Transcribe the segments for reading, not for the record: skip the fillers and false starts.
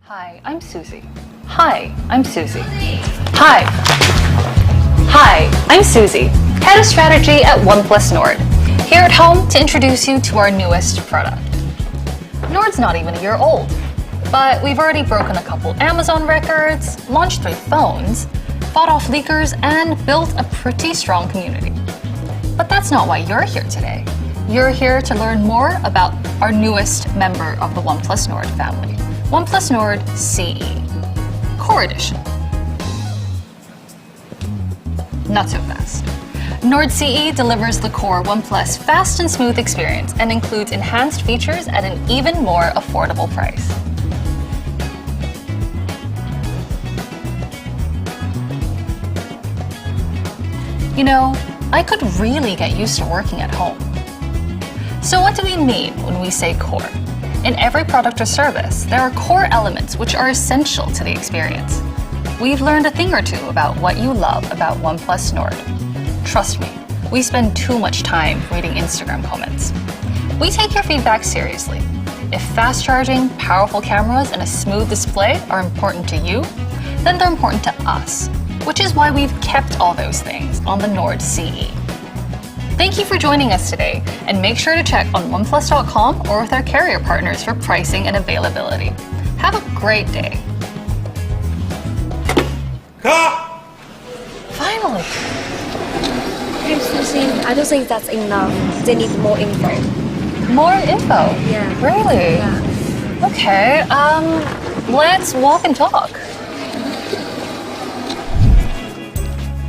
Hi, I'm Susie. Hi, I'm Susie. Hi. Hi, I'm Susie, Head of Strategy at OnePlus Nord, here at home to introduce you to our newest product. Nord's not even a year old, but we've already broken a couple Amazon records, launched 3 phones, fought off leakers, and built a pretty strong community. But that's not why you're here today. You're here to learn more about our newest member of the OnePlus Nord family, OnePlus Nord CE, Core Edition. Not so fast. Nord CE delivers the core OnePlus fast and smooth experience and includes enhanced features at an even more affordable price. You know, I could really get used to working at home. So what do we mean when we say core? In every product or service, there are core elements which are essential to the experience. We've learned a thing or two about what you love about OnePlus Nord. Trust me, we spend too much time reading Instagram comments. We take your feedback seriously. If fast charging, powerful cameras, and a smooth display are important to you, then they're important to us, which is why we've kept all those things on the Nord CE. Thank you for joining us today, and make sure to check on oneplus.com or with our carrier partners for pricing and availability. Have a great day. Cut! Finally. Hey Susie, I don't think that's enough. They need more info. More info? Yeah. Really? Yeah. Okay, let's walk and talk.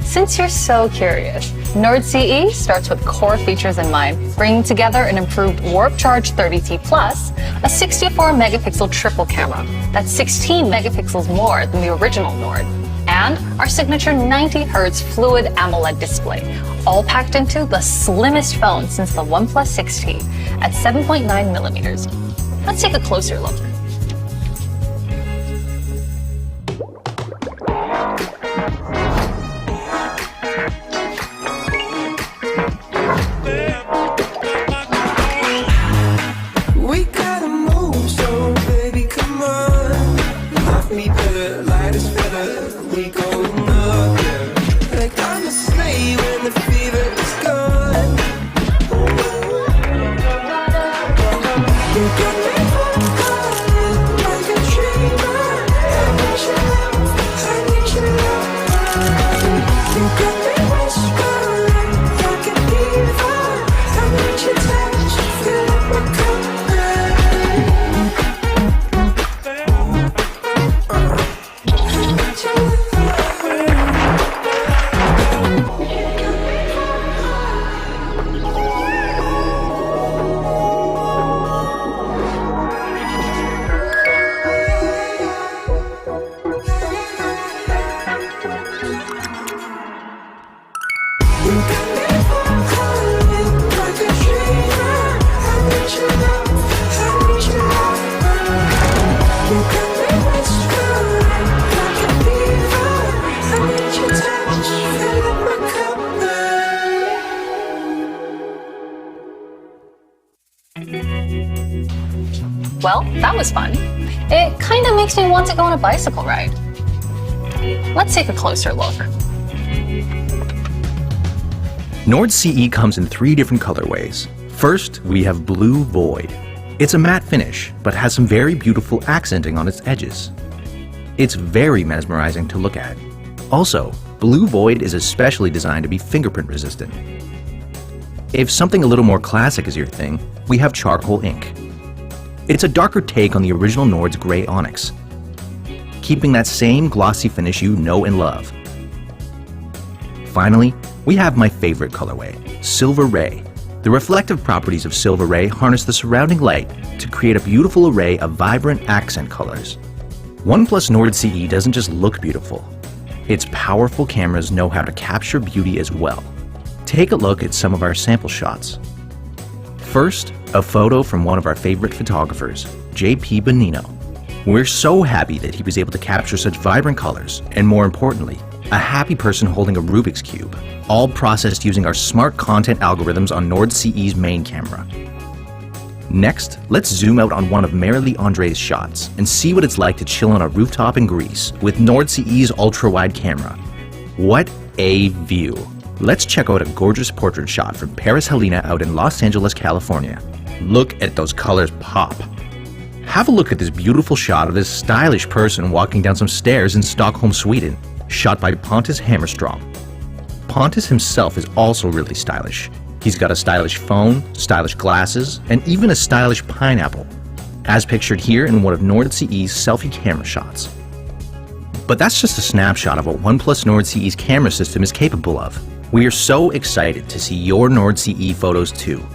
Since you're so curious, Nord CE starts with core features in mind, bringing together an improved Warp Charge 30T Plus, a 64-megapixel triple camera that's 16 megapixels more than the original Nord, and our signature 90Hz fluid AMOLED display, all packed into the slimmest phone since the OnePlus 6T at 7.9 millimeters. Let's take a closer look. We gotta move, so baby, come on. Love me better, light is better. We going up, yeah. Like I'm a slave when the fever is gone. You got me falling like a dreamer. I need your love, I need your love. You got me whispering like a diva. I need your touch, fill up my cup. Well, that was fun. It kind of makes me want to go on a bicycle ride. Let's take a closer look. Nord CE comes in 3 different colorways. First, we have Blue Void. It's a matte finish, but has some very beautiful accenting on its edges. It's very mesmerizing to look at. Also, Blue Void is especially designed to be fingerprint resistant. If something a little more classic is your thing, we have Charcoal Ink. It's a darker take on the original Nord's gray onyx, keeping that same glossy finish you know and love. Finally, we have my favorite colorway, Silver Ray. The reflective properties of Silver Ray harness the surrounding light to create a beautiful array of vibrant accent colors. OnePlus Nord CE doesn't just look beautiful. Its powerful cameras know how to capture beauty as well. Take a look at some of our sample shots. First, a photo from one of our favorite photographers, JP Bonino. We're so happy that he was able to capture such vibrant colors, and more importantly, a happy person holding a Rubik's Cube, all processed using our smart content algorithms on Nord CE's main camera. Next, let's zoom out on one of Marilee Andre's shots and see what it's like to chill on a rooftop in Greece with Nord CE's ultra-wide camera. What a view! Let's check out a gorgeous portrait shot from Paris Helena out in Los Angeles, California. Look at those colors pop. Have a look at this beautiful shot of this stylish person walking down some stairs in Stockholm, Sweden, shot by Pontus Hammerstrom. Pontus himself is also really stylish. He's got a stylish phone, stylish glasses, and even a stylish pineapple, as pictured here in one of Nord CE's selfie camera shots. But that's just a snapshot of what OnePlus Nord CE's camera system is capable of. We are so excited to see your Nord CE photos too.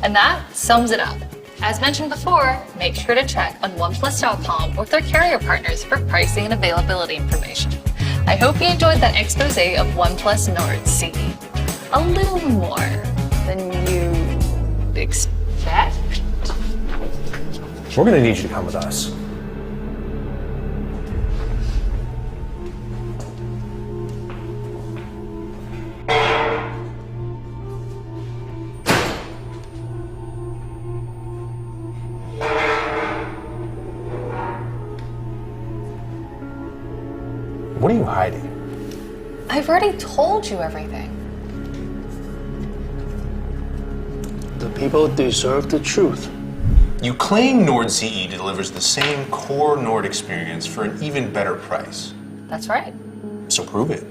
And that sums it up. As mentioned before, make sure to check on OnePlus.com with their carrier partners for pricing and availability information. I hope you enjoyed that expose of OnePlus Nord CE. A little more than you expect. We're gonna need you to come with us. What are you hiding? I've already told you everything. The people deserve the truth. You claim Nord CE delivers the same core Nord experience for an even better price. That's right. So prove it.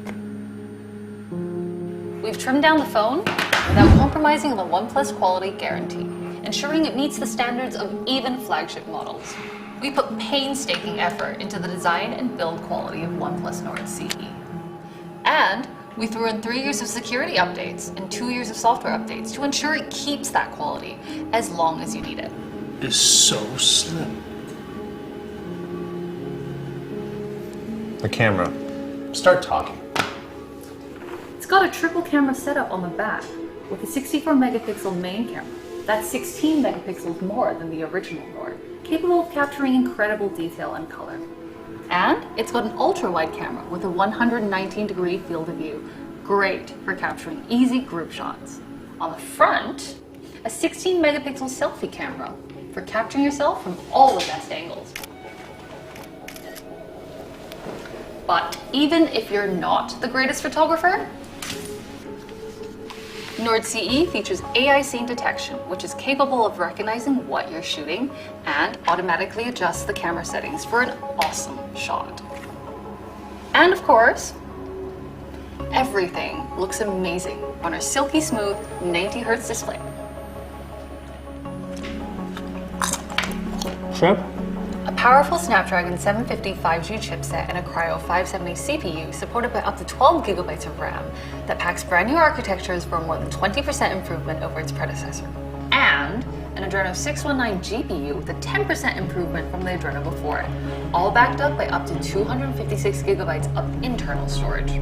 We've trimmed down the phone without compromising on the OnePlus quality guarantee, ensuring it meets the standards of even flagship models. We put painstaking effort into the design and build quality of OnePlus Nord CE. And we threw in 3 years of security updates and 2 years of software updates to ensure it keeps that quality as long as you need it. It's so slim. The camera. Start talking. It's got a triple camera setup on the back with a 64 megapixel main camera. That's 16 megapixels more than the original Nord, capable of capturing incredible detail and color. And it's got an ultra-wide camera with a 119-degree field of view, great for capturing easy group shots. On the front, a 16 megapixel selfie camera for capturing yourself from all the best angles. But even if you're not the greatest photographer, Nord CE features AI scene detection, which is capable of recognizing what you're shooting and automatically adjusts the camera settings for an awesome shot. And of course, everything looks amazing on our silky smooth 90Hz display. Chip? A powerful Snapdragon 750 5G chipset and a Cryo 570 CPU supported by up to 12 gigabytes of RAM that packs brand new architectures for more than 20% improvement over its predecessor. And an Adreno 619 GPU with a 10% improvement from the Adreno before it, all backed up by up to 256 gigabytes of internal storage.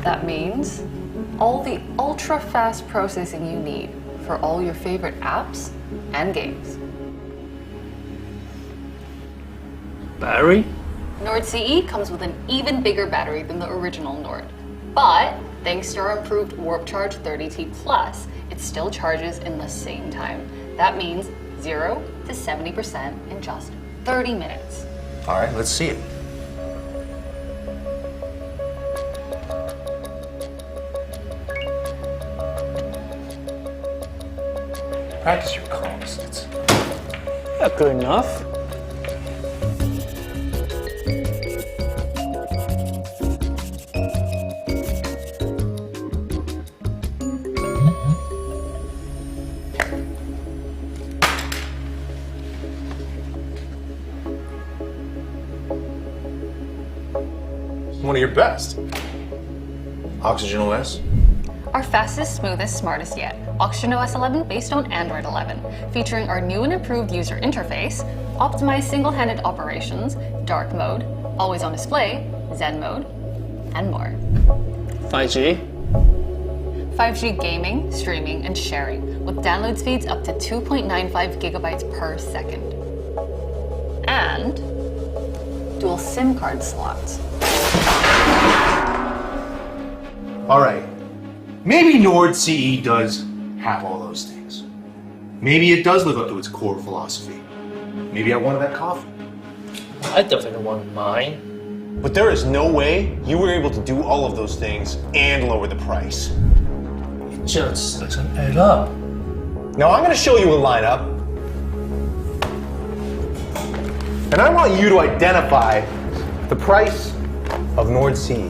That means all the ultra-fast processing you need for all your favorite apps and games. Battery? Nord CE comes with an even bigger battery than the original Nord. But thanks to our improved Warp Charge 30T Plus, it still charges in the same time. That means 0 to 70% in just 30 minutes. All right, let's see it. Practice your calls. It's Not good enough. one of your best. Oxygen OS? Our fastest, smoothest, smartest yet. Oxygen OS 11 based on Android 11, featuring our new and improved user interface, optimized single-handed operations, dark mode, always on display, Zen mode, and more. 5G? 5G gaming, streaming, and sharing, with download speeds up to 2.95 gigabytes per second. And dual SIM card slots. All right. Maybe Nord CE does have all those things. Maybe it does live up to its core philosophy. Maybe I wanted that coffee. I definitely want mine. But there is no way you were able to do all of those things and lower the price. It just doesn't add up. Now I'm going to show you a lineup. And I want you to identify the price of Nord CE.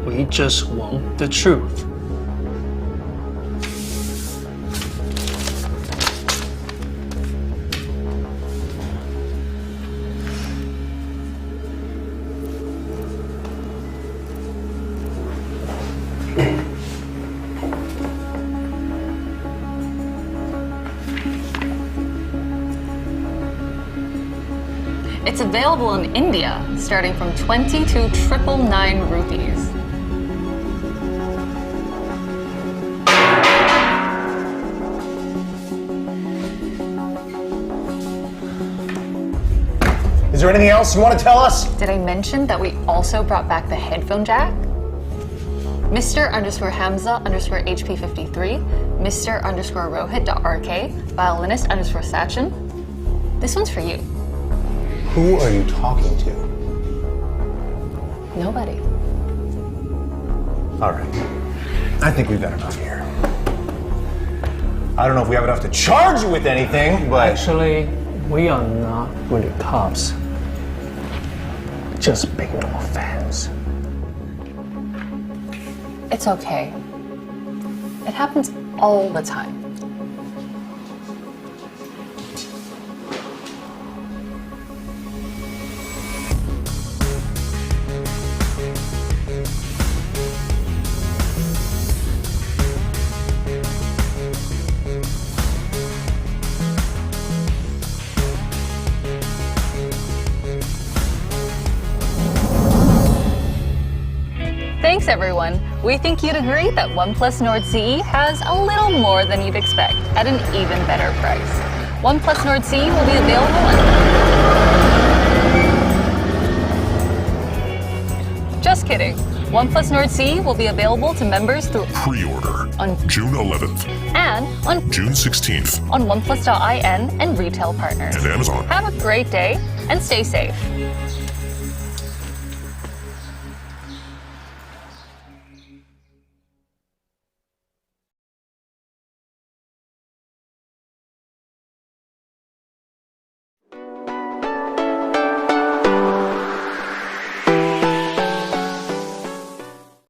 We just want the truth. It's available in India, starting from 22,999 rupees. Is there anything else you want to tell us? Did I mention that we also brought back the headphone jack? Mr_Hamza _HP53, Mr_Rohit.RK, violinist_Sachin. This one's for you. Who are you talking to? Nobody. All right. I think we've got enough here. I don't know if we have enough to charge you with anything, but... Actually, we are not really cops. Just big normal fans. It's okay. It happens all the time. Thanks, everyone. We think you'd agree that OnePlus Nord CE has a little more than you'd expect at an even better price. OnePlus Nord CE will be available Just kidding. OnePlus Nord CE will be available to members through Pre-order on June 11th, and on June 16th, OnePlus.in and retail partners. and Amazon. Have a great day and stay safe.